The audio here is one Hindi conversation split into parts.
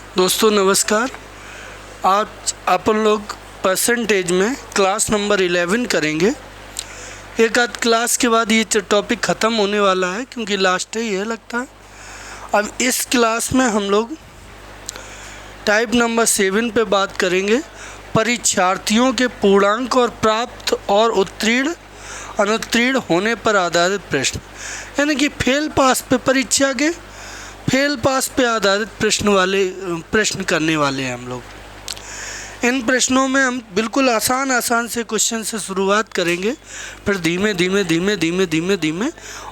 दोस्तों नमस्कार। आज अपन लोग परसेंटेज में क्लास नंबर 11 करेंगे। एक आध क्लास के बाद ये टॉपिक ख़त्म होने वाला है, क्योंकि लास्ट है ये लगता है। अब इस क्लास में हम लोग टाइप नंबर 7 पे बात करेंगे, परीक्षार्थियों के पूर्णांक और प्राप्त और उत्तीर्ण अनुत्तीर्ण होने पर आधारित प्रश्न, यानी कि फेल पास पे परीक्षा के फेल पास पे आधारित प्रश्न करने वाले हैं हम लोग। इन प्रश्नों में हम बिल्कुल आसान से क्वेश्चन से शुरुआत करेंगे, फिर धीमे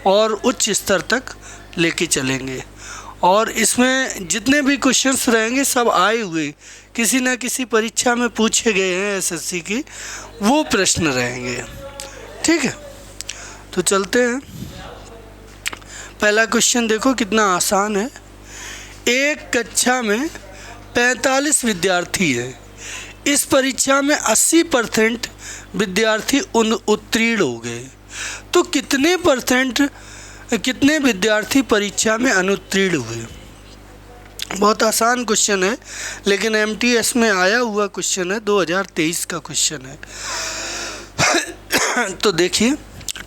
और उच्च स्तर तक लेके चलेंगे। और इसमें जितने भी क्वेश्चंस रहेंगे सब आए हुए किसी न किसी परीक्षा में पूछे गए हैं एसएससी की, वो प्रश्न रहेंगे। ठीक है, तो चलते हैं। पहला क्वेश्चन देखो कितना आसान है। एक कक्षा में 45 विद्यार्थी हैं। इस परीक्षा में 80% विद्यार्थी उत्तीर्ण हो गए, तो कितने विद्यार्थी परीक्षा में अनुत्तीर्ण हुए। बहुत आसान क्वेश्चन है, लेकिन एमटीएस में आया हुआ क्वेश्चन है, 2023 का क्वेश्चन है। तो देखिए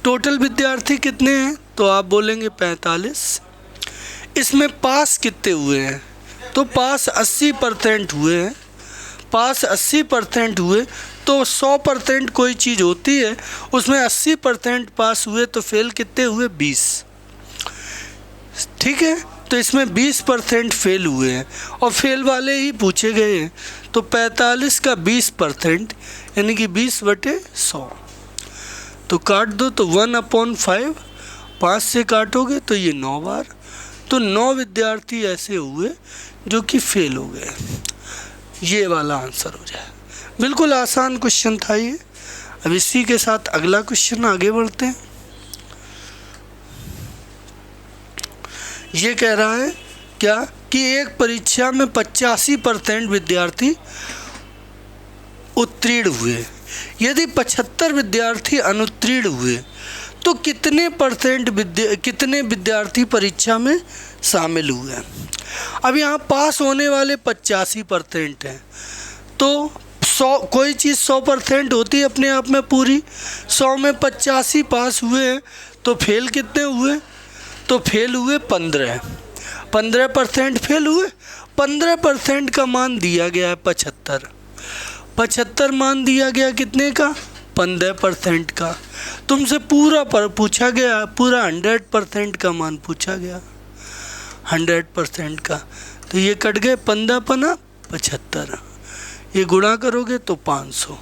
टोटल विद्यार्थी कितने हैं, तो आप बोलेंगे 45। इसमें पास कितने हुए हैं, तो पास 80% हुए हैं। पास 80% हुए तो 100% कोई चीज़ होती है, उसमें 80% पास हुए तो फेल कितने हुए, 20। ठीक है, तो इसमें 20% फेल हुए हैं और फेल वाले ही पूछे गए हैं। तो 45 का 20% यानी कि 20/100। तो काट दो, तो 1/5, 5 से काटोगे तो ये 9 बार, तो 9 विद्यार्थी ऐसे हुए जो कि फेल हो गए। ये वाला आंसर हो जाए। बिल्कुल आसान क्वेश्चन था ये। अब इसी के साथ अगला क्वेश्चन आगे बढ़ते हैं। ये कह रहा है क्या कि एक परीक्षा में 85% विद्यार्थी उत्तीर्ण हुए, यदि 75 विद्यार्थी अनुत्तीर्ण हुए तो कितने विद्यार्थी परीक्षा में शामिल हुए। अब यहाँ पास होने वाले 85% हैं, तो 100 कोई चीज़ 100% होती है अपने आप में पूरी। 100 में 85 पास हुए हैं, तो फेल कितने हुए, तो फेल हुए 15। 15% फेल हुए। 15% का मान दिया गया है 75। 75 मान दिया गया कितने का, 15% का। तुमसे पूरा पूछा गया, पूरा 100% का मान पूछा गया, 100% का। तो ये कट गए 15 × 75, ये गुणा करोगे तो 500।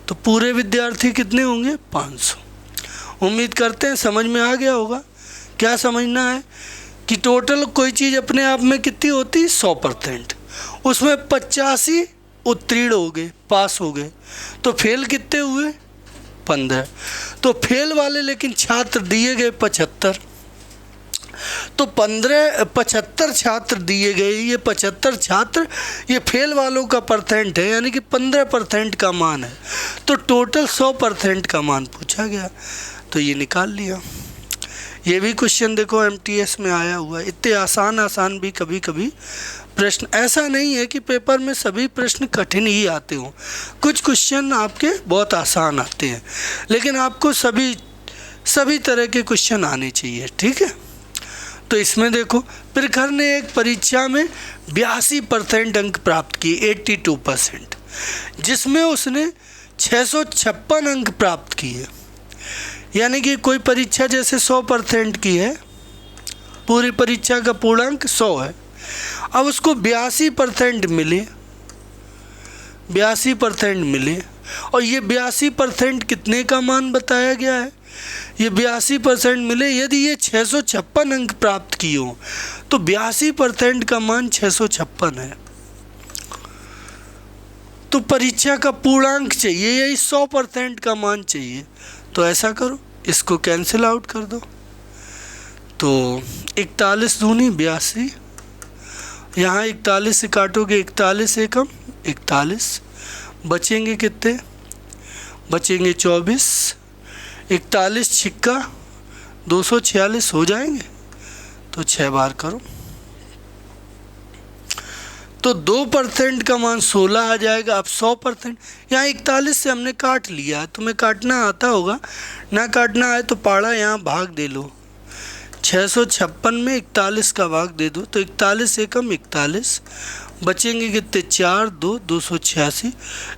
तो पूरे विद्यार्थी कितने होंगे, 500। उम्मीद करते हैं समझ में आ गया होगा। क्या समझना है कि टोटल कोई चीज़ अपने आप में कितनी होती है, 100%। उसमें 85 उत्तीर्ण हो गए, पास हो गए, तो फेल कितने हुए, 15। तो फेल वाले लेकिन छात्र दिए गए 75, तो 75 छात्र दिए गए। ये 75 छात्र ये फेल वालों का परसेंट है, यानी कि 15% का मान है। तो टोटल 100% का मान पूछा गया, तो ये निकाल लिया। ये भी क्वेश्चन देखो एमटीएस में आया हुआ है। इतने आसान भी कभी कभी प्रश्न, ऐसा नहीं है कि पेपर में सभी प्रश्न कठिन ही आते हों। कुछ क्वेश्चन आपके बहुत आसान आते हैं, लेकिन आपको सभी तरह के क्वेश्चन आने चाहिए। ठीक है, तो इसमें देखो प्रखर ने एक परीक्षा में 82% अंक प्राप्त किए, 82%, जिसमें उसने 656 अंक प्राप्त किए। यानी कि कोई परीक्षा जैसे 100% की है, पूरी परीक्षा का पूर्णांक 100 है, अब उसको 82% मिले, 82% मिले। और ये 82% कितने का मान बताया गया है, ये 82% मिले। यदि ये 656 अंक प्राप्त किए हो तो 82% का मान 656 है। तो परीक्षा का पूर्णांक चाहिए, यही 100% का मान चाहिए। तो ऐसा करो, इसको कैंसिल आउट कर दो। तो 41 दूनी 82, यहाँ 41 से काटोगे 41 एकम 41, बचेंगे कितने, बचेंगे 24। 41 छिक्का 246 हो जाएंगे, तो 6 बार करो। तो 2% का मान 16 आ जाएगा। अब 100% यहाँ 41 से हमने काट लिया है, तुम्हें काटना आता होगा, ना काटना आए तो पाड़ा यहाँ भाग दे लो, 656 में 41 का भाग दे दो तो 41 एकम 41, बचेंगे कितने 4 2 286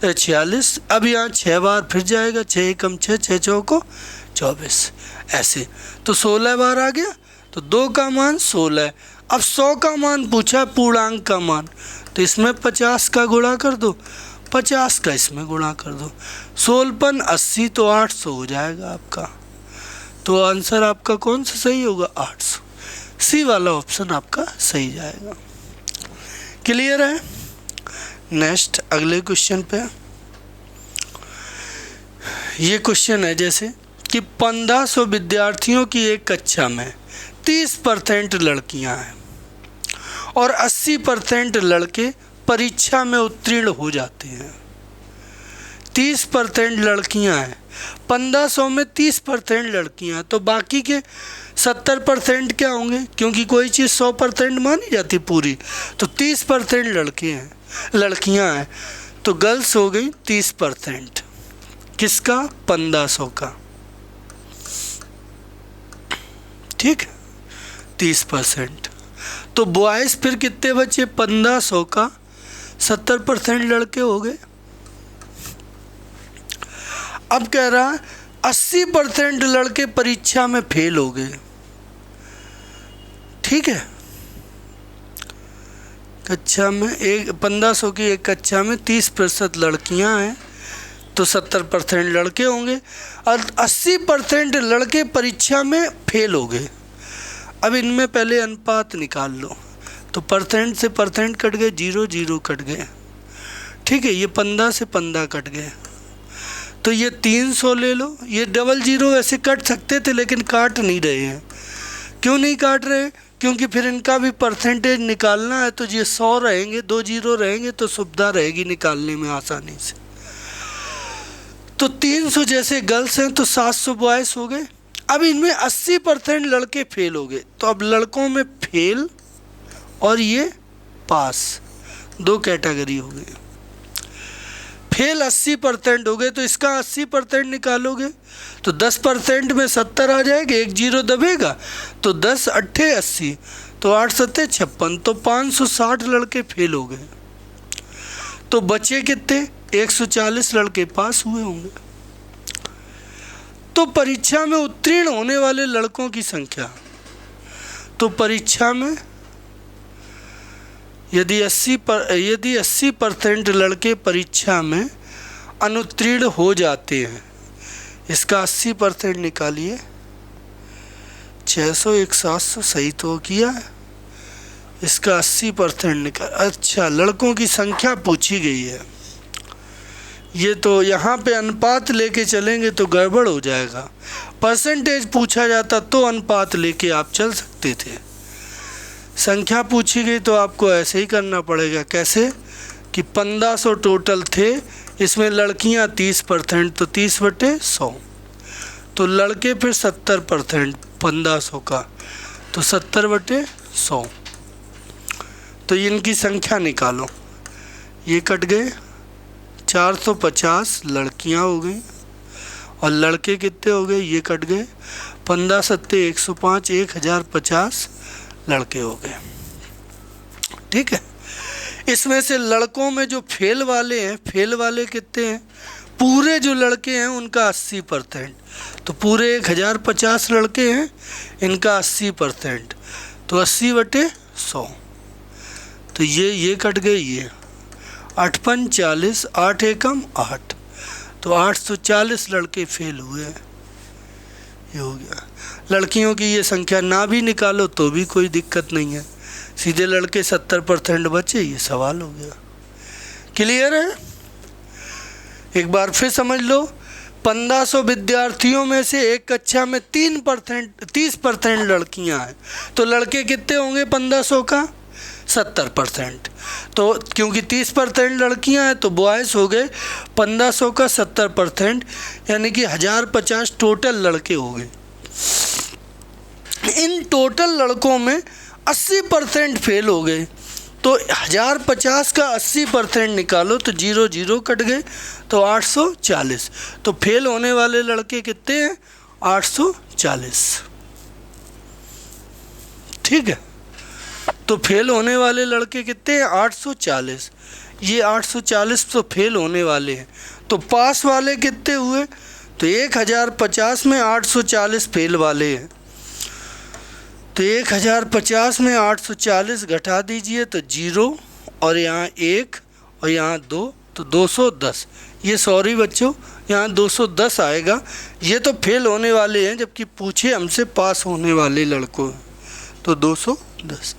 46। अब यहाँ 6 बार फिर जाएगा, 6 एकम 6 6 चौको 24 ऐसे, तो 16 बार आ गया। तो 2 का मान 16 है। अब 100 का मान पूछा, पूर्णांक का मान, तो इसमें 50 का गुणा कर दो, 50 का इसमें गुणा कर दो, 16 80 तो 800 हो जाएगा आपका। तो आंसर आपका कौन सा सही होगा 800, सी वाला ऑप्शन आपका सही जाएगा। क्लियर है। नेक्स्ट अगले क्वेश्चन पे, ये क्वेश्चन है जैसे कि 1500 विद्यार्थियों की एक कक्षा में 30% लड़कियां हैं और 80% लड़के परीक्षा में उत्तीर्ण हो जाते हैं। 30% लड़कियां हैं, 1500 में 30% लड़कियां, तो बाकी के 70% क्या होंगे, क्योंकि कोई चीज़ 100% मानी जाती पूरी, तो 30% लड़के हैं, लड़कियां हैं, तो गर्ल्स हो गई 30%। किसका 1500 का, ठीक है 30%। तो बॉयज़ फिर कितने बचे 1500 का 70% लड़के हो गए। अब कह रहा है 80% लड़के परीक्षा में फेल हो गए, ठीक है। कक्षा में 1500 की एक कक्षा में 30% लड़कियां हैं तो 70% लड़के होंगे और 80% लड़के परीक्षा में फेल हो गए। अब इनमें पहले अनुपात निकाल लो, तो परसेंट से परसेंट कट गए, 0 0 कट गए, ठीक है। ये 15 से 15 कट गए, तो ये 300 ले लो। ये डबल 0 ऐसे कट सकते थे लेकिन काट नहीं रहे हैं। क्यों नहीं काट रहे, क्योंकि फिर इनका भी परसेंटेज निकालना है, तो ये 100 रहेंगे, 2 0 रहेंगे तो सुविधा रहेगी निकालने में आसानी से। तो 300 जैसे गर्ल्स हैं तो 700 बॉयज़ हो गए। अब इनमें 80% लड़के फेल हो गए, तो अब लड़कों में फेल और ये पास, 2 कैटेगरी हो गई। फेल 80% हो गए, तो इसका 80% निकालोगे तो 10% में 70 आ जाएगा, 1 0 दबेगा, तो 10 8 80, तो 8 7 56, तो 560 लड़के फेल हो गए। तो बचे कितने 140 लड़के पास हुए होंगे। तो परीक्षा में उत्तीर्ण होने वाले लड़कों की संख्या, तो परीक्षा में यदि 80% लड़के परीक्षा में अनुत्तीर्ण हो जाते हैं, इसका 80% निकालिए, 600 1 700 सही तो किया है, इसका 80% निकाल। अच्छा, लड़कों की संख्या पूछी गई है, ये तो यहाँ पे अनुपात लेके चलेंगे तो गड़बड़ हो जाएगा। परसेंटेज पूछा जाता तो अनुपात लेके आप चल सकते थे, संख्या पूछी गई तो आपको ऐसे ही करना पड़ेगा। कैसे कि 1500 टोटल थे, इसमें लड़कियाँ 30%, तो 30/100, तो लड़के फिर 70% 1500 का, तो 70/100, तो इनकी संख्या निकालो। ये कट गए, 450 लड़कियां हो गई और लड़के कितने हो गए, ये कट गए, 15 7 105, 1050 लड़के हो गए, ठीक है। इसमें से लड़कों में जो फेल वाले हैं, फेल वाले कितने हैं, पूरे जो लड़के हैं उनका 80%, तो पूरे 1050 लड़के हैं, इनका 80%, तो 80/100, तो ये कट गए, ये 8 5 40, 8 एकम 8, तो 840 लड़के फेल हुए, ये हो गया। लड़कियों की ये संख्या ना भी निकालो तो भी कोई दिक्कत नहीं है, सीधे लड़के 70% बचे, ये सवाल हो गया। क्लियर है। एक बार फिर समझ लो, 1500 विद्यार्थियों में से एक कक्षा में 30% लड़कियां हैं, तो लड़के कितने होंगे 1500 का 70%, तो क्योंकि 30% लड़कियां हैं तो बॉयज़ हो गए 1500 का 70%, यानी कि 1050 टोटल लड़के हो गए। इन टोटल लड़कों में 80% फेल हो गए, तो 1050 का 80% निकालो तो 0 0 कट गए, तो 840। तो फेल होने वाले लड़के कितने हैं? 840। ठीक है, तो फेल होने वाले लड़के कितने हैं? 840। ये 840 तो फेल होने वाले हैं, तो पास वाले कितने हुए? तो 1050 में 840 फेल वाले हैं, तो 1050 में 840 घटा दीजिए तो 0 और यहाँ 1 और यहाँ 2, तो 210। ये सॉरी बच्चों, यहाँ 210 आएगा। ये तो फेल होने वाले हैं, जबकि पूछे हमसे पास होने वाले लड़कों, तो 210।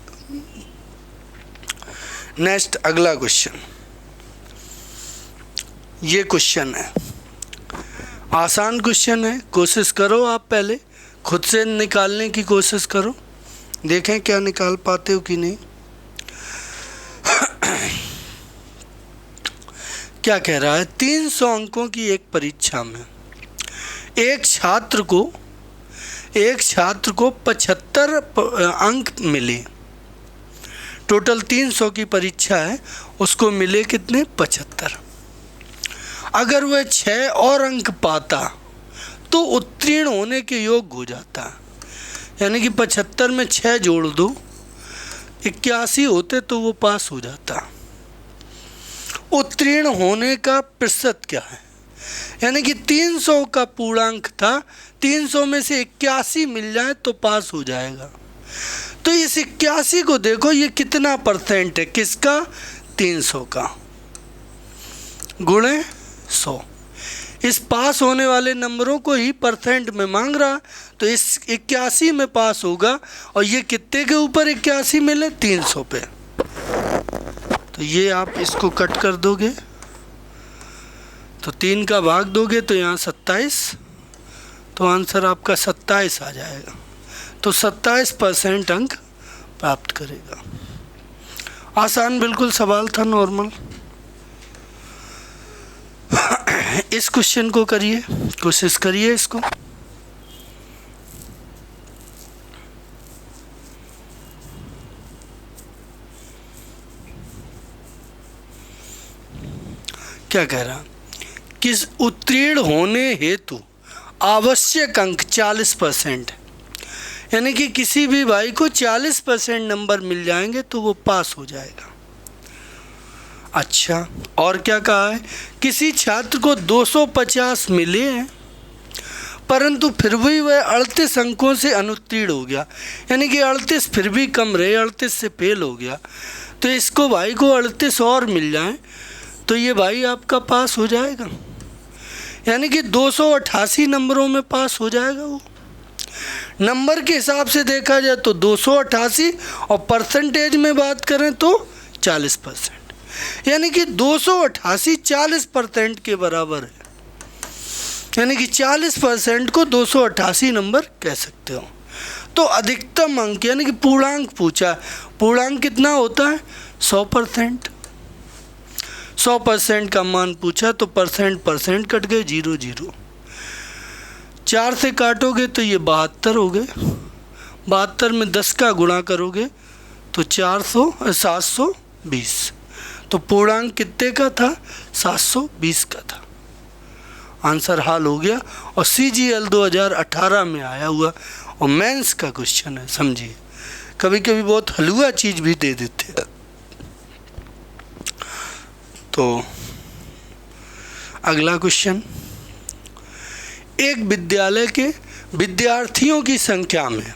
नेक्स्ट अगला क्वेश्चन, ये क्वेश्चन है, आसान क्वेश्चन है, कोशिश करो आप पहले खुद से निकालने की कोशिश करो, देखें क्या निकाल पाते हो कि नहीं। क्या कह रहा है? 300 अंकों की एक परीक्षा में एक छात्र को 75 अंक मिले। टोटल 300 की परीक्षा है, उसको मिले कितने? 75। अगर वह 6 और अंक पाता तो उत्तीर्ण होने के योग्य हो जाता। यानी कि 75 में 6 जोड़ दो, 81 होते तो वो पास हो जाता। उत्तीर्ण होने का प्रतिशत क्या है? यानी कि 300 का पूर्णांक था, 300 में से 81 मिल जाए तो पास हो जाएगा। तो इस 81 को देखो, ये कितना परसेंट है? किसका? 300 का, गुणे 100। इस पास होने वाले नंबरों को ही परसेंट में मांग रहा, तो इस 81 में पास होगा। और ये कितने के ऊपर 81 मिले? 300 पे। तो ये आप इसको कट कर दोगे तो 3 का भाग दोगे तो यहाँ 27, तो आंसर आपका 27 आ जाएगा। तो 27% अंक प्राप्त करेगा। आसान बिल्कुल सवाल था, नॉर्मल। इस क्वेश्चन को करिए, कोशिश करिए इसको। क्या कह रहा? किस उत्तीर्ण होने हेतु आवश्यक अंक 40%, यानी कि किसी भी भाई को 40% नंबर मिल जाएंगे तो वो पास हो जाएगा। अच्छा, और क्या कहा है? किसी छात्र को 250 मिले हैं परंतु फिर भी वह 38 अंकों से अनुत्तीर्ण हो गया। यानी कि 38 फिर भी कम रहे, 38 से फेल हो गया। तो इसको भाई को 38 और मिल जाए तो ये भाई आपका पास हो जाएगा। यानी कि 288 नंबरों में पास हो जाएगा वो। नंबर के हिसाब से देखा जाए तो 288, और परसेंटेज में बात करें तो 40%। यानी कि 288 40% के बराबर है। यानी कि 40% को 288 नंबर कह सकते हो। तो अधिकतम अंक यानी कि पूर्णांक पूछा, पूर्णांक कितना होता है? 100%। 100% का मान पूछा तो परसेंट कट गए, 0 0। 4 से काटोगे तो ये 72 हो गए। 72 में 10 का गुणा करोगे तो 720। तो पूर्णांक कितने का था? 720 का था। आंसर हाल हो गया। और CGL 2018 में आया हुआ और मेंस का क्वेश्चन है, समझिए। कभी कभी बहुत हलवा चीज़ भी दे देते हैं। तो अगला क्वेश्चन, एक विद्यालय के विद्यार्थियों की संख्या में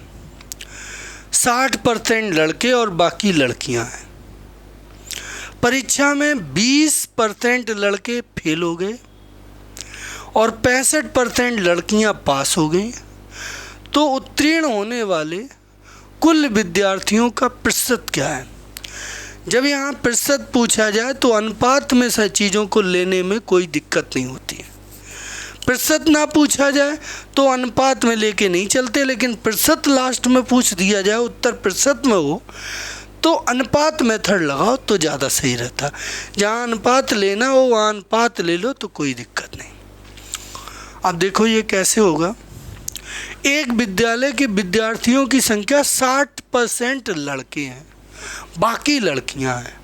60% लड़के और बाकी लड़कियां हैं। परीक्षा में 20% लड़के फेल हो गए और 65% लड़कियां पास हो गई। तो उत्तीर्ण होने वाले कुल विद्यार्थियों का प्रतिशत क्या है? जब यहाँ प्रतिशत पूछा जाए तो अनुपात में से चीज़ों को लेने में कोई दिक्कत नहीं होती है। प्रतिशत ना पूछा जाए तो अनुपात में लेके नहीं चलते, लेकिन प्रतिशत लास्ट में पूछ दिया जाए, उत्तर प्रतिशत में हो, तो अनुपात मेथड लगाओ तो ज़्यादा सही रहता। जहाँ अनुपात लेना हो वहाँ अनुपात ले लो, तो कोई दिक्कत नहीं। अब देखो ये कैसे होगा। एक विद्यालय के विद्यार्थियों की संख्या 60% लड़के हैं बाकी लड़कियां हैं।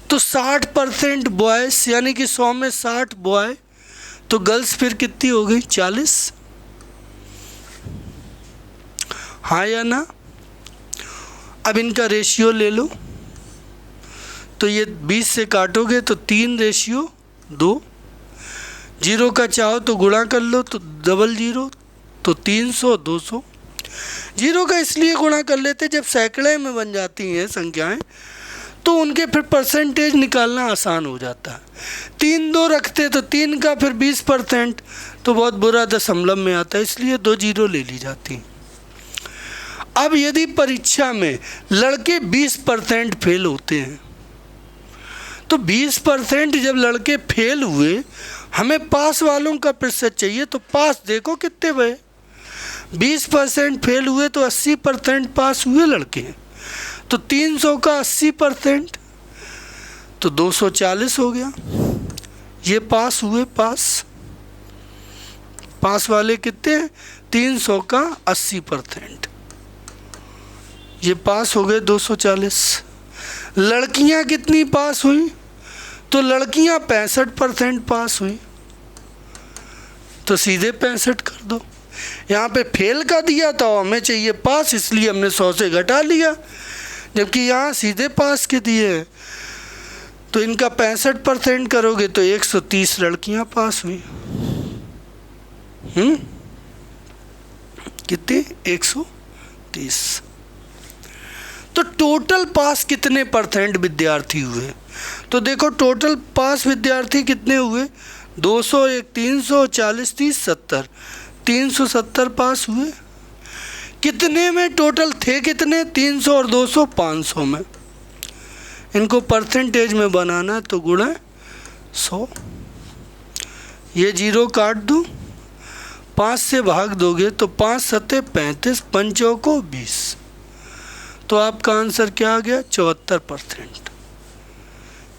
तो 60% बॉयज़, यानी कि 100 में 60 बॉय, तो गर्ल्स फिर कितनी हो गई? 40। हाँ या ना? अब इनका रेशियो ले लो, तो ये 20 से काटोगे तो 3:2। जीरो का चाहो तो गुणा कर लो, तो डबल जीरो, तो 300 200। जीरो का इसलिए गुणा कर लेते जब सैकड़े में बन जाती हैं संख्याएं, तो उनके फिर परसेंटेज निकालना आसान हो जाता है। 3 2 रखते तो 3 का फिर 20%, तो बहुत बुरा दशमलव में आता है, इसलिए 2 जीरो ले ली जाती। अब यदि परीक्षा में लड़के 20% फेल होते हैं, तो 20% जब लड़के फेल हुए, हमें पास वालों का प्रतिशत चाहिए, तो पास देखो कितने हुए। 20% फेल हुए तो 80% पास हुए लड़के, तो 300 का 80%, तो 240 हो गया। ये पास हुए, पास वाले कितने हैं? 300 का 80%, ये पास हो गए 240। लड़कियां कितनी पास हुई? तो लड़कियां 65% पास हुई, तो सीधे 65 कर दो। यहाँ पे फेल का दिया था, हमें चाहिए पास, इसलिए हमने 100 से घटा लिया, जबकि यहाँ सीधे पास के दिए हैं। तो इनका 65% करोगे तो 130 लड़कियां पास हुई। कितनी? 130। तो टोटल पास कितने % विद्यार्थी हुए? तो देखो टोटल पास विद्यार्थी कितने हुए? 200, 300, 40, 30, 70, 370 पास हुए। कितने में टोटल थे? कितने? 300 और 200, 500 में। इनको परसेंटेज में बनाना है तो गुणा 100। ये जीरो काट दो, 5 से भाग दोगे तो 5 सत्ते 35, 5 को 20, तो आपका आंसर क्या आ गया? 74%।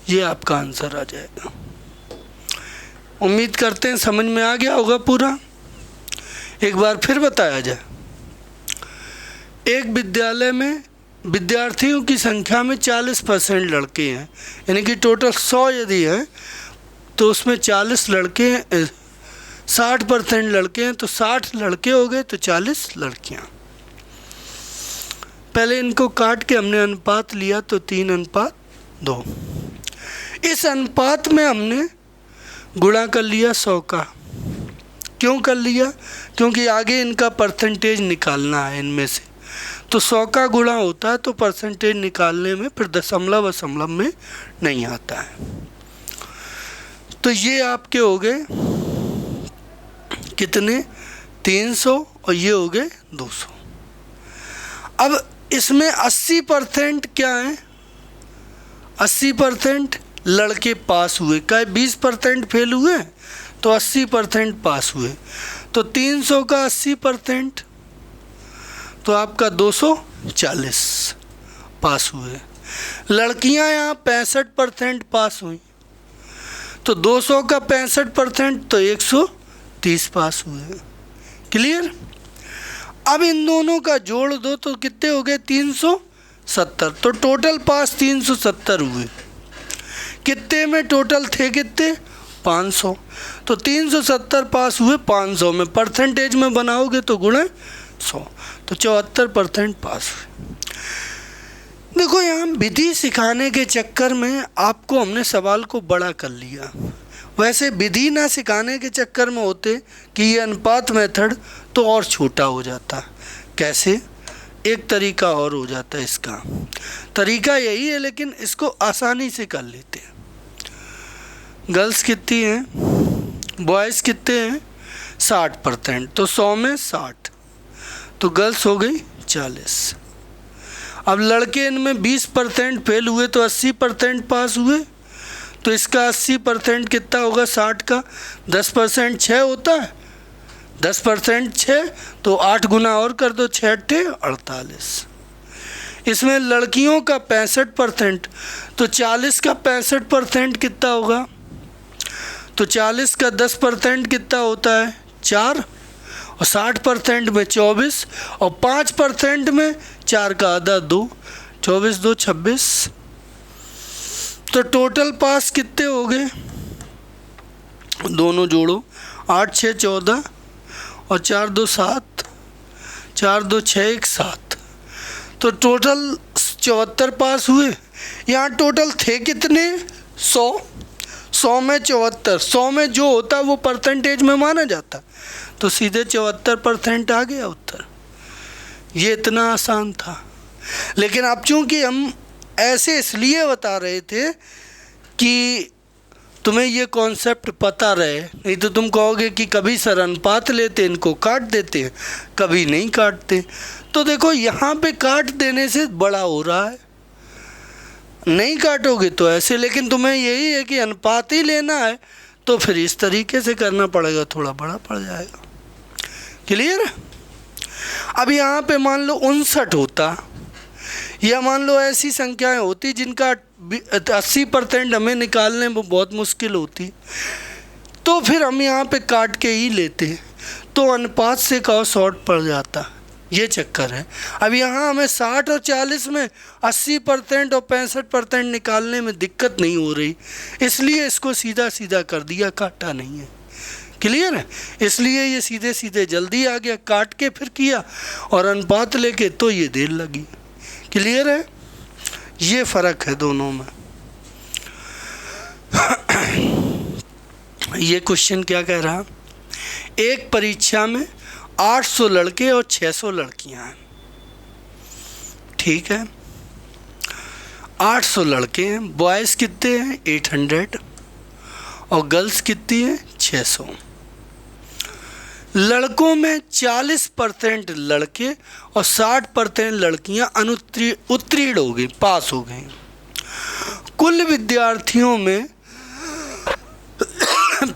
ये आपका आंसर आ जाएगा। उम्मीद करते हैं समझ में आ गया होगा पूरा। एक बार फिर बताया जाए, एक विद्यालय में विद्यार्थियों की संख्या में 40% लड़के हैं, यानी कि टोटल 100 यदि हैं तो उसमें 40 लड़के हैं, 60% लड़के हैं, तो 60 लड़के हो गए तो 40 लड़कियां। पहले इनको काट के हमने अनुपात लिया तो 3:2। इस अनुपात में हमने गुणा कर लिया 100 का। क्यों कर लिया? क्योंकि आगे इनका परसेंटेज निकालना है इनमें से, तो 100 का गुणा होता है तो परसेंटेज निकालने में फिर दशमलव में नहीं आता है। तो ये आपके हो गए कितने? 300, और ये हो गए 200। अब इसमें 80% क्या है? 80% लड़के पास हुए, क्या 20% फेल हुए, तो 80% पास हुए। तो 300 का 80%, तो आपका 240 पास हुए। लड़कियां यहाँ 65% पास हुई, तो 200 का 65%, तो 130 पास हुए। क्लियर? अब इन दोनों का जोड़ दो तो कितने हो गए? 370। तो टोटल पास 370 हुए। कितने में टोटल थे? कितने? 500। तो 370 पास हुए 500 में, परसेंटेज में बनाओगे तो गुणा 100, तो 74% पास हुए। देखो यहाँ विधि सिखाने के चक्कर में आपको हमने सवाल को बड़ा कर लिया। वैसे विधि ना सिखाने के चक्कर में होते कि ये अनुपात मेथड, तो और छोटा हो जाता। कैसे? एक तरीका और हो जाता है। इसका तरीका यही है, लेकिन इसको आसानी से कर लेते हैं। गर्ल्स कितनी हैं? बॉयज़ कितने हैं? 60%, तो 100 में 60, तो गर्ल्स हो गई 40। अब लड़के इनमें 20% फेल हुए तो 80% पास हुए, तो इसका 80% कितना होगा? 60 का 10% 6 होता है, 10% 6, तो 8 गुना और कर दो, 6 8 48। इसमें लड़कियों का 65%, तो 40 का 65% कितना होगा? तो 40 का 10% कितना होता है? 4, और 60% में 24, और 5% में 4 का आधा 2, 24 2 26। तो टोटल पास कितने हो गए, दोनों जोड़ो, 8 6 14 और 4 2 7, 4 2 6 1 7। तो टोटल 74 पास हुए। यहाँ टोटल थे कितने, 100। 100 में 74, 100 में जो होता वो परसेंटेज में माना जाता, तो सीधे 74% आ गया उत्तर। ये इतना आसान था। लेकिन अब चूंकि हम ऐसे इसलिए बता रहे थे कि तुम्हें ये कॉन्सेप्ट पता रहे, नहीं तो तुम कहोगे कि कभी सर अनुपात लेते इनको काट देते हैं, कभी नहीं काटते। तो देखो यहाँ पे काट देने से बड़ा हो रहा है, नहीं काटोगे तो ऐसे। लेकिन तुम्हें यही है कि अनुपात ही लेना है, तो फिर इस तरीके से करना पड़ेगा, थोड़ा बड़ा पड़ जाएगा। क्लियर? अब यहाँ पे मान लो 59 होता, या मान लो ऐसी संख्याएं होती जिनका 80% हमें निकालने में बहुत मुश्किल होती, तो फिर हम यहाँ पे काट के ही लेते, तो अनुपात से कहो शॉर्ट पड़ जाता। ये चक्कर है। अब यहाँ हमें 60 और 40 में 80% और 65% निकालने में दिक्कत नहीं हो रही, इसलिए इसको सीधा सीधा कर दिया, काटा नहीं है। क्लियर है? इसलिए ये सीधे सीधे जल्दी आ गया, काट के फिर किया और अनुपात लेके तो ये देर लगी। क्लियर है? ये फ़र्क है दोनों में। ये क्वेश्चन क्या कह रहा, एक परीक्षा में 800 लड़के और 600 लड़कियां हैं। ठीक है, 800 लड़के हैं, बॉयज़ कितने हैं 800 और गर्ल्स कितनी हैं 600। लड़कों में 40% लड़के और 60% लड़कियां उत्तीर्ण हो गई, पास हो गई। कुल विद्यार्थियों में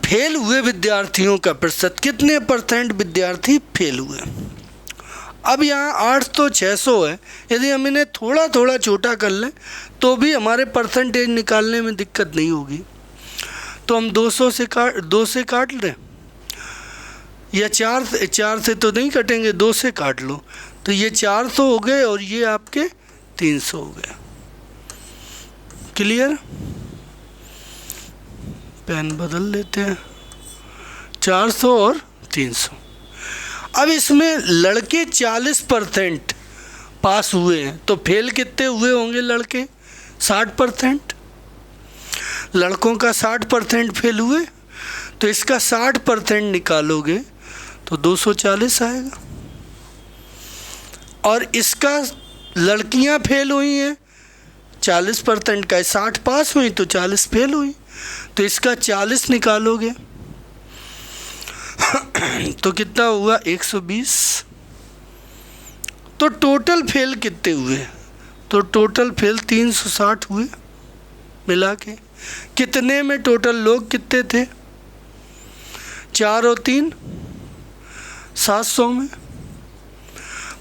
फेल हुए विद्यार्थियों का प्रतिशत, कितने % विद्यार्थी फेल हुए। अब यहाँ 800 600 है, यदि हम इन्हें थोड़ा थोड़ा छोटा कर लें तो भी हमारे परसेंटेज निकालने में दिक्कत नहीं होगी। तो हम 2 से काट लें, या 4 से तो नहीं कटेंगे, 2 से काट लो, तो ये 400 हो गए और ये आपके 300 हो गए। क्लियर? पेन बदल लेते हैं, 400 और 300। अब इसमें लड़के 40% पास हुए हैं, तो फेल कितने हुए होंगे लड़के, 60%। लड़कों का 60% फेल हुए, तो इसका 60% निकालोगे तो 240 आएगा। और इसका लड़कियां फेल हुई हैं 40% का, 60 पास हुई तो 40 फेल हुई, तो इसका 40 निकालोगे तो कितना हुआ 120। तो टोटल फेल कितने हुए, तो टोटल फेल 360 हुए मिला के। कितने में टोटल लोग कितने थे, 4 और 3 700 में।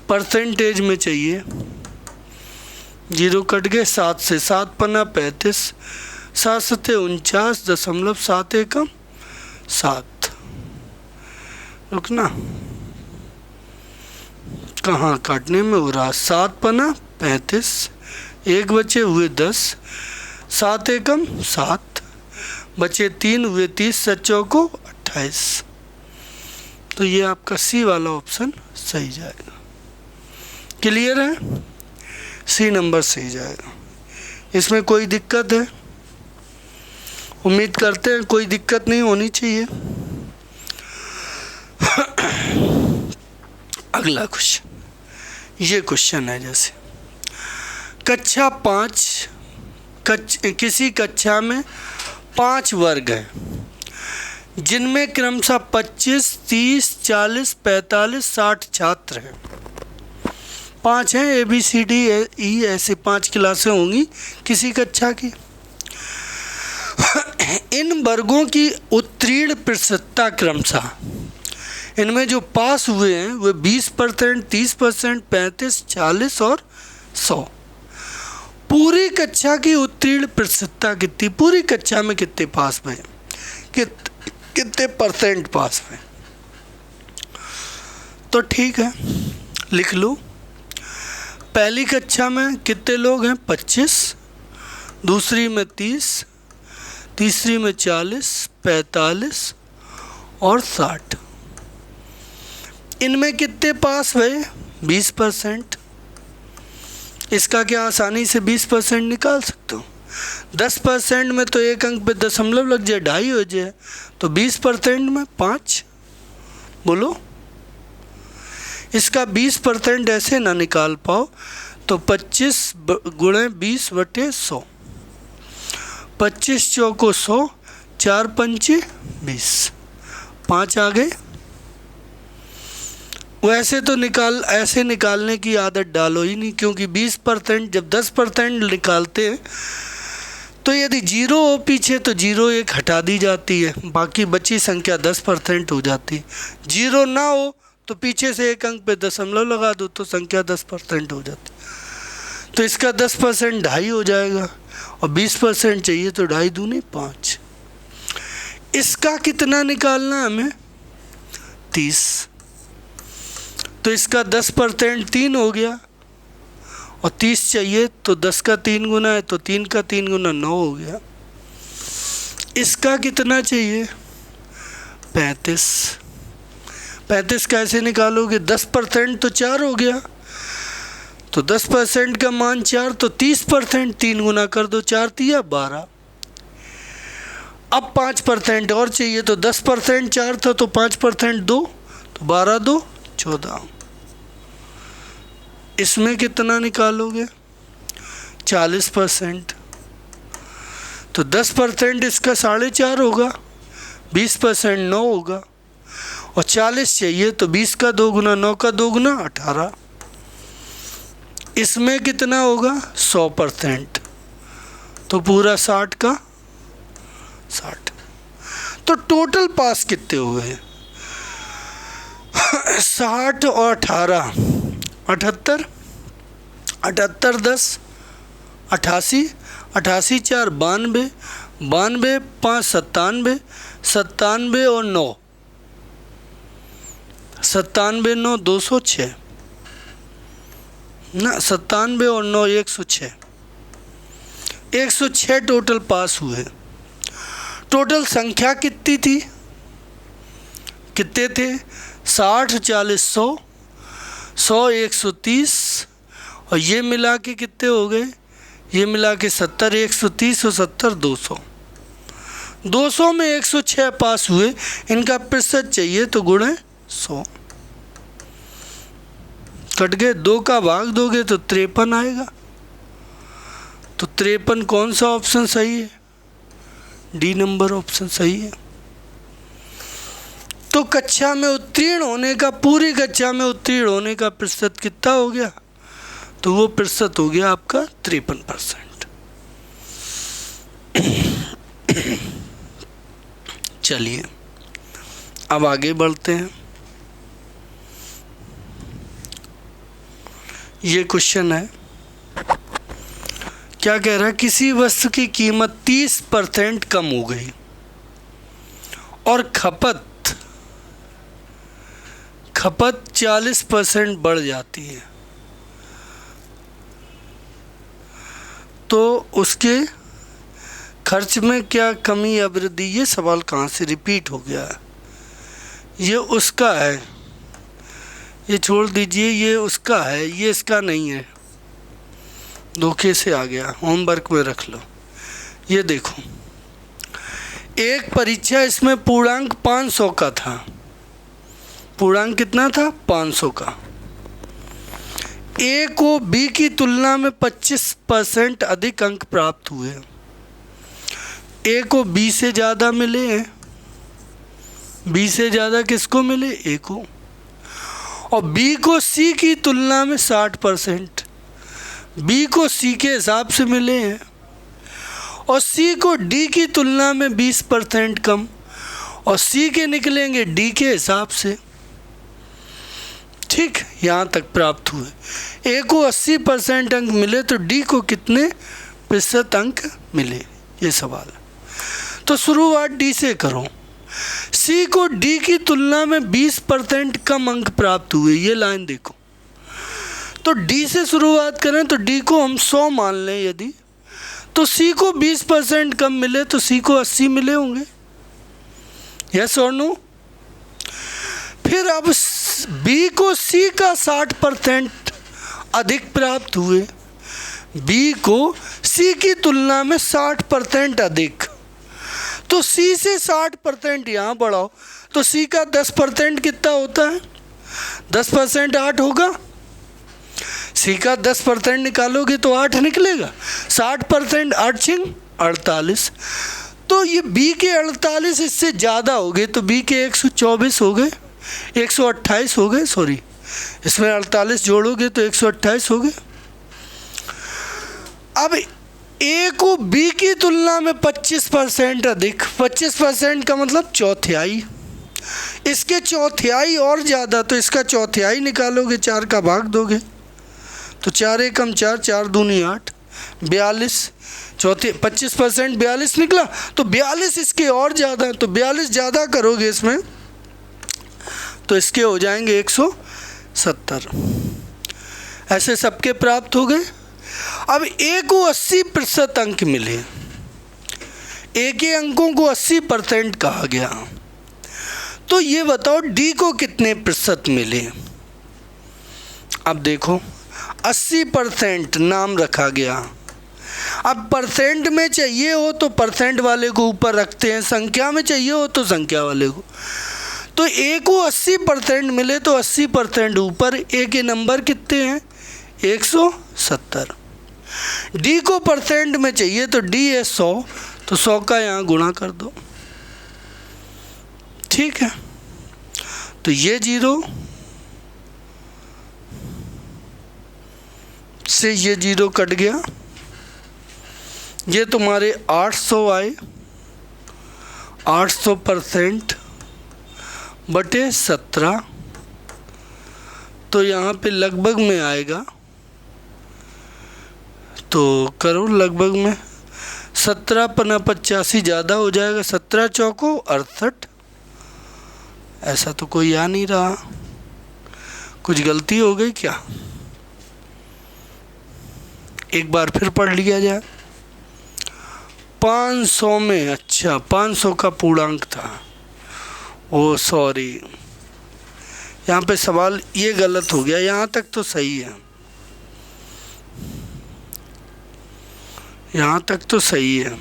परसेंटेज में चाहिए, 0 कट गए, 7 से 7 पन्ना 35, 7 सत्ते 49.7 एकम 7। रुकना, कहाँ काटने में हो रहा, 7 पन्ना 35, 1 बचे हुए 10, 7 एकम 7, बचे 3 हुए 30, 7 चौको 28। तो ये आपका सी वाला ऑप्शन सही जाएगा। क्लियर है? सी नंबर सही जाएगा। इसमें कोई दिक्कत है? उम्मीद करते हैं कोई दिक्कत नहीं होनी चाहिए। अगला क्वेश्चन, ये क्वेश्चन है जैसे कक्षा 5 किसी कक्षा में 5 वर्ग हैं जिनमें क्रमशः 25, 30, 40, 45, 60 छात्र हैं। 5 हैं, ABCD E, ऐसे 5 क्लासें होंगी किसी कक्षा की। इन वर्गों की उत्तीर्ण प्रतिशतता क्रमशः, इनमें जो पास हुए हैं वे 20%, 30%, 35, 40 और 100। पूरी कक्षा की उत्तीर्ण प्रतिशतता कितनी, पूरी कक्षा में कितने पास हुए, कितने % पास हुए। तो ठीक है, लिख लो। पहली कक्षा में कितने लोग हैं? 25, दूसरी में 30, तीसरी में 40, 45 और 60। इनमें कितने पास हुए? 20%। इसका क्या आसानी से 20% निकाल सकते हो? 10% में तो एक अंक पे दशमलव लग जाए, 2.5 हो जाए, तो 20% में 5। बोलो, इसका 20% ऐसे ना निकाल पाओ तो 25 गुणे 20/100, 25 चौको 100, 4 पंचे 20, 5 आ गए। वैसे तो ऐसे निकालने की आदत डालो ही नहीं, क्योंकि 20% जब 10% निकालते हैं तो यदि 0 हो पीछे तो 0 एक हटा दी जाती है, बाकी बची संख्या 10% हो जाती है। 0 ना हो तो पीछे से एक अंक पे दशमलव लगा दो तो संख्या 10% हो जाती है। तो इसका 10% 2.5 हो जाएगा, और 20% चाहिए तो 2.5 दूनी 5। इसका कितना निकालना है हमें? 30। तो इसका 10% 3 हो गया, और 30 चाहिए तो 10 का 3 गुना है, तो 3 का 3 गुना 9 हो गया। इसका कितना चाहिए? 35। 35 कैसे निकालोगे? 10% तो 4 हो गया, तो 10% का मान 4, तो 30%, 3 गुना कर दो, 4 तिया 12। अब 5% और चाहिए, तो 10% 4 था तो 5% 2, तो 12 2 14। इसमें कितना निकालोगे? 40%। तो 10% इसका 4.5 होगा, 20% 9 होगा, और 40 चाहिए तो 20 का 2 गुना 9 का 2 गुना 18। इसमें कितना होगा? 100%। तो पूरा 60 का 60। तो टोटल पास कितने हुए? 60 और 18 78, 78 10 88, 88 4 92, 92 5 97, 97 और 9, 97 9 206 ना, 97 और 9 106, 106 टोटल पास हुए। टोटल संख्या कितनी थी? कितने थे? 60 40 100, 100 130, और ये मिला के कितने हो गए? ये मिला के 70 130 और 70 200। 200 में 106 पास हुए। इनका प्रतिशत चाहिए तो गुणे 100। कट गए, 2 का भाग दोगे तो 53 आएगा। तो 53 कौन सा ऑप्शन सही है? डी नंबर ऑप्शन सही है। तो कक्षा में उत्तीर्ण होने का, पूरी कक्षा में उत्तीर्ण होने का प्रतिशत कितना हो गया? तो वो प्रतिशत हो गया आपका 53%। चलिए अब आगे बढ़ते हैं। ये क्वेश्चन है, क्या कह रहा है? किसी वस्तु की कीमत 30% कम हो गई और खपत 40% बढ़ जाती है, तो उसके खर्च में क्या कमी या वृद्धि? ये सवाल कहाँ से रिपीट हो गया है? ये उसका है, ये छोड़ दीजिए, ये उसका है, ये इसका नहीं है, धोखे से आ गया, होमवर्क में रख लो। ये देखो, एक परीक्षा, इसमें पूर्णांक 500 का था। पूर्णांक कितना था? 500 का। ए को बी की तुलना में 25% अधिक अंक प्राप्त हुए। ए को बी से ज़्यादा मिले हैं। बी से ज़्यादा किसको मिले? ए को। और बी को सी की तुलना में 60%, बी को सी के हिसाब से मिले हैं, और सी को डी की तुलना में 20% कम, और सी के निकलेंगे डी के हिसाब से। ठीक, यहाँ तक प्राप्त हुए। ए को 80% अंक मिले तो डी को कितने प्रतिशत अंक मिले? ये सवाल है। तो शुरुआत डी से करो। सी को डी की तुलना में 20% कम अंक प्राप्त हुए, ये लाइन देखो। तो डी से शुरुआत करें तो डी को हम 100 मान लें यदि, तो सी को 20% कम मिले तो सी को 80 मिले होंगे, यस और नो। फिर अब बी को सी का 60% अधिक प्राप्त हुए, बी को सी की तुलना में 60% अधिक, तो सी से 60% यहाँ बढ़ाओ तो सी का 10% कितना होता है, 10% 8 होगा, सी का 10% निकालोगे तो 8 निकलेगा, 60% 8 छिंग 48, तो ये बी के 48 इससे ज़्यादा हो गए, तो बी के 124 हो गए, 128 हो गए, सॉरी इसमें 48 जोड़ोगे तो 128 हो गए। अब ए को बी की तुलना में 25% अधिक, 25% का मतलब चौथाई, इसके चौथाई और ज़्यादा, तो इसका चौथाई निकालोगे, 4 का भाग दोगे तो 4 एकम 4, 4 दूनी 8, 42, चौथे 25% 42 निकला, तो 42 इसके और ज़्यादा, तो 42 ज़्यादा करोगे इसमें तो इसके हो जाएंगे 170, ऐसे सबके प्राप्त हो गए। अब ए को 80% अंक मिले, ए के अंकों को 80% कहा गया, तो ये बताओ डी को कितने प्रतिशत मिले। अब देखो 80% नाम रखा गया, अब परसेंट में चाहिए हो तो परसेंट वाले को ऊपर रखते हैं, संख्या में चाहिए हो तो संख्या वाले को, तो ए को 80% मिले तो 80% ऊपर, ए के नंबर कितने हैं 170, डी को परसेंट में चाहिए तो डी है 100, तो 100 का यहाँ गुणा कर दो, ठीक है, तो ये 0 से ये 0 कट गया, ये तुम्हारे 800 आए, 800% बटे 17, तो यहाँ पे लगभग में आएगा, तो करो लगभग में, 17 पना 85 ज़्यादा हो जाएगा, 17 चौको 68, ऐसा तो कोई आ नहीं रहा, कुछ गलती हो गई क्या, एक बार फिर पढ़ लिया जाए। 500 में, अच्छा 500 का पूर्णांक था, ओ सॉरी यहाँ पे सवाल ये गलत हो गया, यहाँ तक तो सही है, यहाँ तक तो सही है,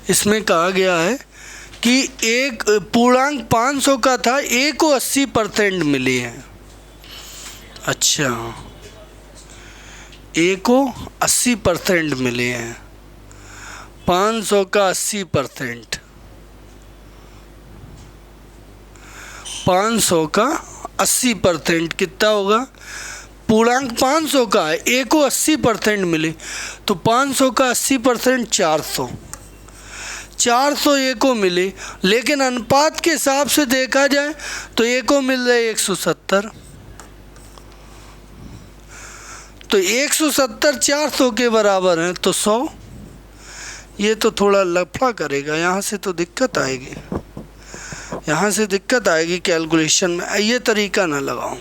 इसमें कहा गया है कि एक पूर्णांक 500 का था, ए को 80% मिले हैं, अच्छा ए को 80% मिले हैं, 500 का 80%, 500 का 80% कितना होगा, पूर्णांक 500 का है, ए को 80% मिले, तो 500 का 80% 400, 400 ए को मिले, लेकिन अनुपात के हिसाब से देखा जाए तो ए को मिल रहा है 170, तो 170 400 के बराबर है, तो 100, ये तो थोड़ा लफड़ा करेगा, यहाँ से तो दिक्कत आएगी, यहाँ से दिक्कत आएगी कैलकुलेशन में, ये तरीका ना लगाओ,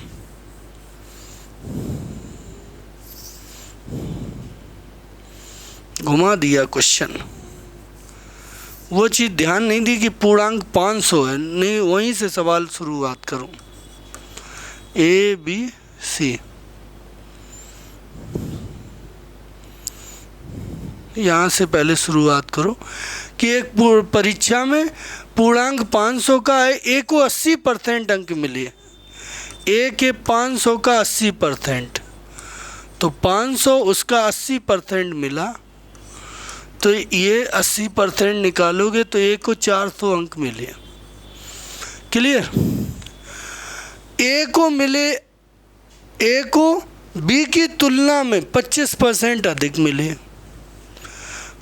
घुमा दिया क्वेश्चन, वो चीज़ ध्यान नहीं दी कि पूर्णांक 500 है, नहीं वहीं से सवाल शुरुआत करो, ए बी सी, यहाँ से पहले शुरुआत करो कि एक परीक्षा में पूर्णांक 500 का है, ए को 80% अंक मिले, ए के 500 का 80%, तो 500 उसका 80% मिला, तो ये 80% निकालोगे तो ए को 400 अंक मिले, क्लियर। ए को मिले, ए को बी की तुलना में 25% अधिक मिले,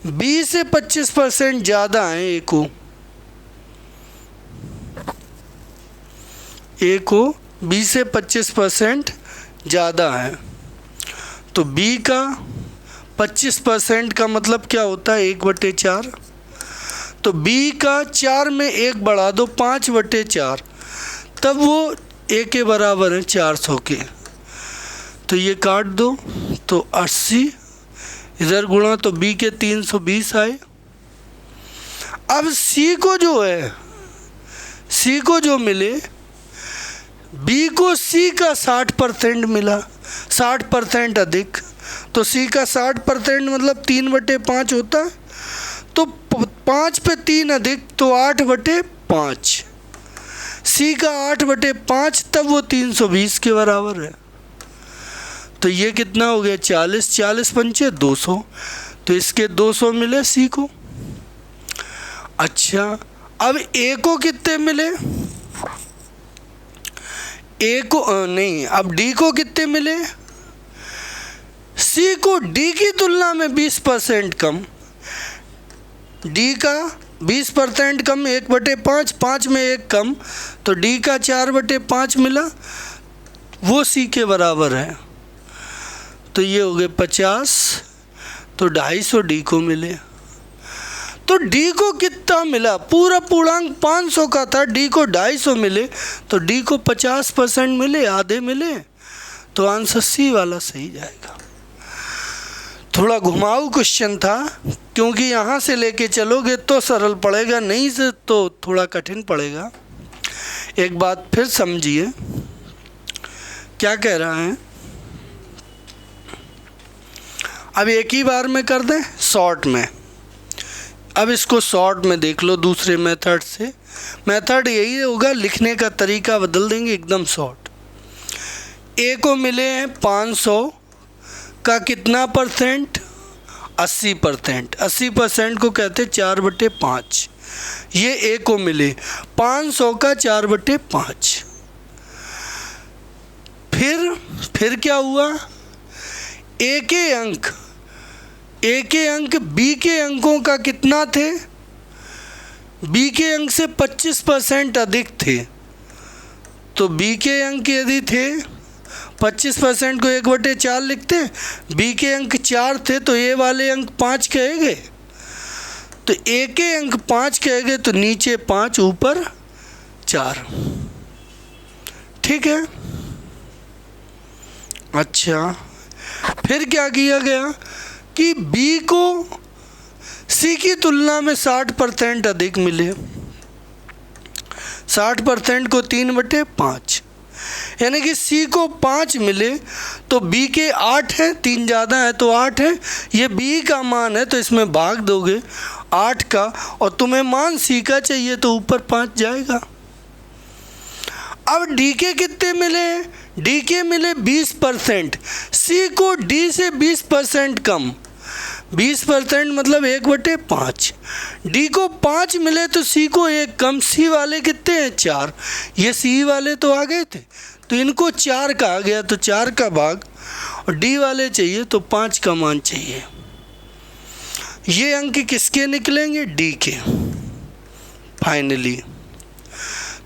बी से 25% ज़्यादा है ए को बी से 25% ज़्यादा है, तो बी का 25% का मतलब क्या होता है 1/4, तो बी का 4 में 1 बढ़ा दो, 5/4, तब वो ए के बराबर है 400 के। तो ये काट दो तो 80, इधर गुणा तो बी के 320 आए। अब सी को जो है, सी को जो मिले, बी को सी का 60% मिला, 60% अधिक, तो सी का 60% मतलब 3/5 होता है, तो 5 पे 3 अधिक तो 8/5, सी का 8/5, तब वो 320 के बराबर है। तो ये कितना हो गया 40, 40 पंचे 200, तो इसके 200 मिले सी को। अच्छा, अब ए को कितने मिले, ए को नहीं, अब डी को कितने मिले, सी को डी की तुलना में 20% कम, डी का 20% कम, 1/5, 5 में 1 कम, तो डी का 4/5 मिला, वो सी के बराबर है। तो ये हो गए 50, तो 250 डी को मिले। तो डी को कितना मिला, पूरा पूर्णांक 500 का था, डी को 250 मिले, तो डी को 50% मिले, आधे मिले, तो आंसर सी वाला सही जाएगा। थोड़ा घुमाऊ क्वेश्चन था, क्योंकि यहाँ से लेके चलोगे तो सरल पड़ेगा, नहीं से तो थोड़ा कठिन पड़ेगा। एक बात फिर समझिए, क्या कह रहा है। अब एक ही बार में कर दें शॉर्ट में। अब इसको शॉर्ट में देख लो दूसरे मेथड से। मेथड यही होगा, लिखने का तरीका बदल देंगे, एकदम शॉर्ट। ए को मिले हैं 500 का कितना %, 80%। 80% को कहते 4/5। ये ए को मिले 500 का 4/5। फिर क्या हुआ, ए के अंक बी के अंकों का कितना थे, बी के अंक से 25% अधिक थे, तो बी के अंक यदि थे 25% को 1/4 लिखते, बी के अंक 4 थे तो ए वाले अंक 5 कहेंगे, तो ए के अंक 5 कहेंगे, तो नीचे 5 ऊपर 4, ठीक है। अच्छा, फिर क्या किया गया कि बी को सी की तुलना में 60% अधिक मिले, 60% को 3/5, यानी कि सी को 5 मिले, तो बी के 8 है, 3 ज़्यादा है तो 8 है, ये बी का मान है तो इसमें भाग दोगे 8 का, और तुम्हें मान सी का चाहिए तो ऊपर 5 जाएगा। अब डी के कितने मिले, डी के मिले 20%, सी को डी से 20% कम, 20% मतलब 1/5, डी को 5 मिले तो सी को 1 कम, सी वाले कितने हैं 4, ये सी वाले तो आ गए थे तो इनको 4 कहा गया, तो 4 का भाग, और डी वाले चाहिए तो 5 का मान चाहिए। ये अंक किसके निकलेंगे, डी के फाइनली।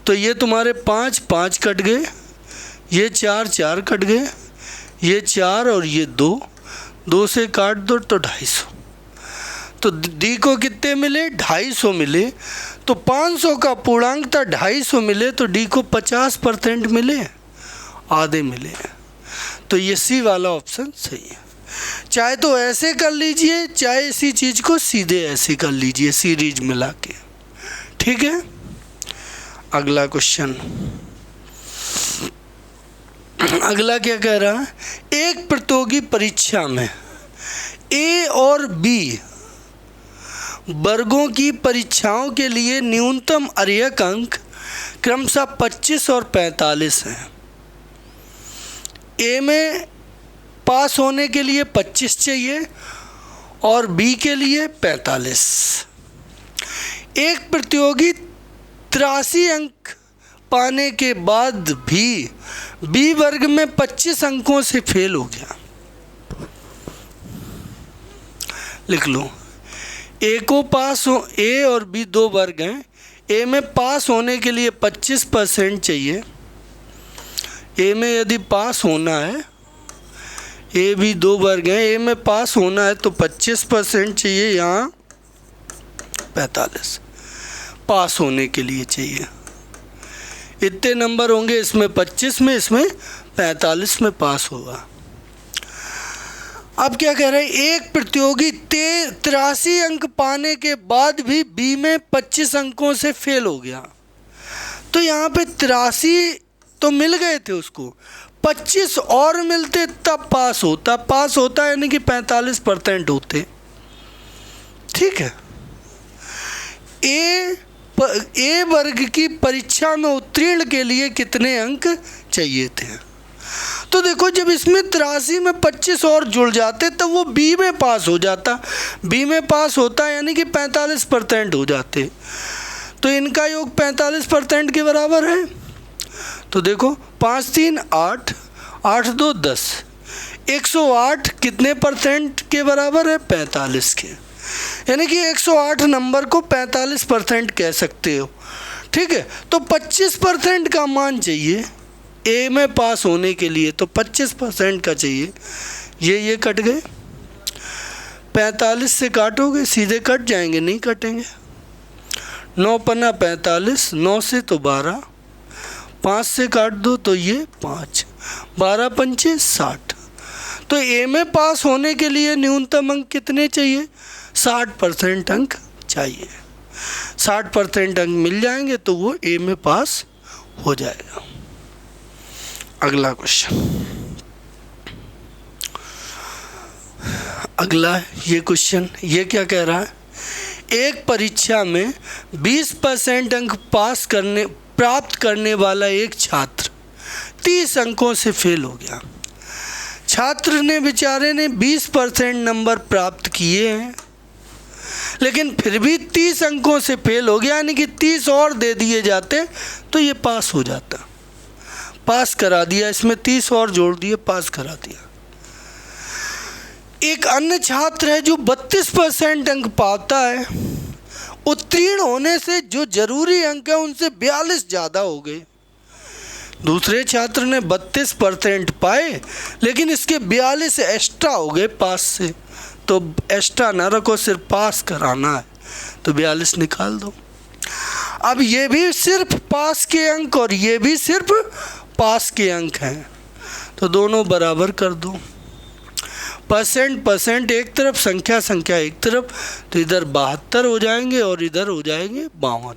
तो ये तुम्हारे 5 5 कट गए, ये 4 4 कट गए, ये 4 और ये 2 से काट दो तो 250। तो डी को कितने मिले, 250 मिले, तो 500 का पूर्णांक था, 250 मिले, तो डी को 50% मिले, आधे मिले। तो ये सी वाला ऑप्शन सही है। चाहे तो ऐसे कर लीजिए, चाहे इसी चीज़ को सीधे ऐसे कर लीजिए सीरीज मिला के, ठीक है। अगला क्वेश्चन, अगला क्या कह रहा है, एक प्रतियोगी परीक्षा में ए और बी वर्गों की परीक्षाओं के लिए न्यूनतम अर्हक अंक क्रमशः 25 और 45 हैं। ए में पास होने के लिए 25 चाहिए और बी के लिए 45। एक प्रतियोगी 83 अंक पाने के बाद भी बी वर्ग में 25 अंकों से फेल हो गया। लिख लो, ए को पास हो, ए और बी 2 वर्ग हैं, ए में पास होने के लिए 25% चाहिए। ए में यदि पास होना है, ए भी 2 वर्ग हैं, ए में पास होना है तो 25% चाहिए, यहाँ 45। पास होने के लिए चाहिए। इतने नंबर होंगे, इसमें 25 में, इसमें 45 में पास होगा। अब क्या कह रहे हैं, एक प्रतियोगी 83 अंक पाने के बाद भी बी में 25 अंकों से फेल हो गया। तो यहाँ पे 83 तो मिल गए थे उसको, 25 और मिलते तब पास होता यानी कि 45% होते। ठीक है। ए वर्ग की परीक्षा में उत्तीर्ण के लिए कितने अंक चाहिए थे? तो देखो, जब इसमें 83 में 25 और जुड़ जाते तब वो बी में पास हो जाता। बी में पास होता यानी कि 45% हो जाते। तो इनका योग 45% के बराबर है। तो देखो, 5 3 8, 8 2 10, 108 कितने परसेंट के बराबर है? 45 के। यानी कि 108 नंबर को 45% कह सकते हो। ठीक है। तो 25% का मान चाहिए ए में पास होने के लिए, तो 25% का चाहिए। ये कट गए, 45 से काटोगे सीधे कट जाएंगे, नहीं कटेंगे। 9 पन्ना 45, 9 से तो 12, 5 से काट दो तो ये 5, 12 पंचे 60। तो ए में पास होने के लिए न्यूनतम अंक कितने चाहिए? 60% अंक चाहिए। 60% अंक मिल जाएंगे तो वो ए में पास हो जाएगा। अगला क्वेश्चन, अगला ये क्वेश्चन, ये क्या कह रहा है? एक परीक्षा में 20% अंक प्राप्त करने वाला एक छात्र 30 अंकों से फेल हो गया। छात्र ने बेचारे ने 20% नंबर प्राप्त किए हैं, लेकिन फिर भी 30 अंकों से फेल हो गया, यानी कि 30 और दे दिए जाते तो ये पास हो जाता। पास करा दिया, इसमें 30 और जोड़ दिए, पास करा दिया। एक अन्य छात्र है जो 32% अंक पाता है। उत्तीर्ण होने से जो जरूरी अंक है उनसे 42 ज़्यादा हो गए। दूसरे छात्र ने 32% पाए, लेकिन इसके 42 एक्स्ट्रा हो गए पास से। तो एक्स्ट्रा ना रखो, सिर्फ पास कराना है, तो 42 निकाल दो। अब ये भी सिर्फ पास के अंक और ये भी सिर्फ पास के अंक हैं, तो दोनों बराबर कर दो। परसेंट एक तरफ, संख्या एक तरफ, तो इधर 72 हो जाएंगे और इधर हो जाएंगे 52।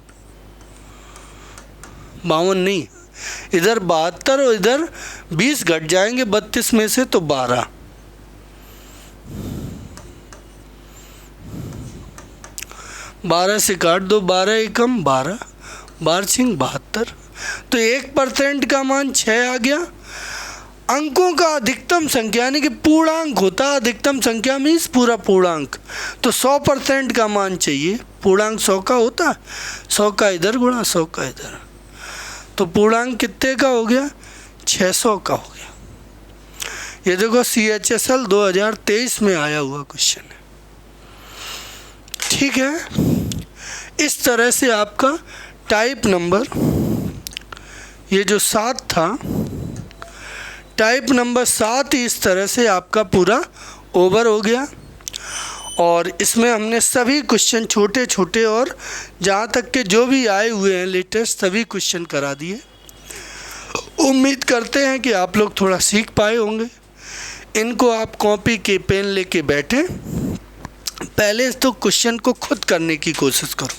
52 नहीं, इधर 72 और इधर 20 घट जाएंगे 32 में से, तो 12। 12 से काट दो, 12 एकम 12, 12 छिंग 72। तो 1% का मान 6 आ गया। अंकों का अधिकतम संख्या यानी कि पूर्णांक होता है, अधिकतम संख्या मीन्स पूरा पूर्णांक, तो 100% का मान चाहिए। पूर्णांक 100 का होता है, 100 का इधर गुणा 100 का इधर, तो पूर्णांक कितने का हो गया? 600 का हो गया। ये देखो CHSL 2023 में आया हुआ क्वेश्चन है। ठीक है। इस तरह से आपका टाइप नंबर, ये जो 7 था, टाइप नंबर 7 इस तरह से आपका पूरा ओवर हो गया। और इसमें हमने सभी क्वेश्चन छोटे छोटे और जहाँ तक के जो भी आए हुए हैं लेटेस्ट सभी क्वेश्चन करा दिए। उम्मीद करते हैं कि आप लोग थोड़ा सीख पाए होंगे। इनको आप कॉपी के पेन लेके बैठें, पहले तो क्वेश्चन को खुद करने की कोशिश करो।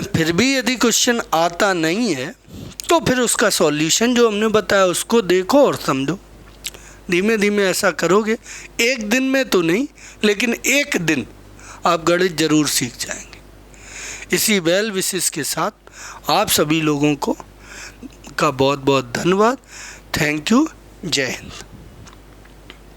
फिर भी यदि क्वेश्चन आता नहीं है तो फिर उसका सॉल्यूशन जो हमने बताया उसको देखो और समझो। धीमे धीमे ऐसा करोगे, एक दिन में तो नहीं, लेकिन एक दिन आप गणित जरूर सीख जाएंगे। इसी वेल विशेष के साथ आप सभी लोगों को का बहुत बहुत धन्यवाद। Thank you. जय हिंद।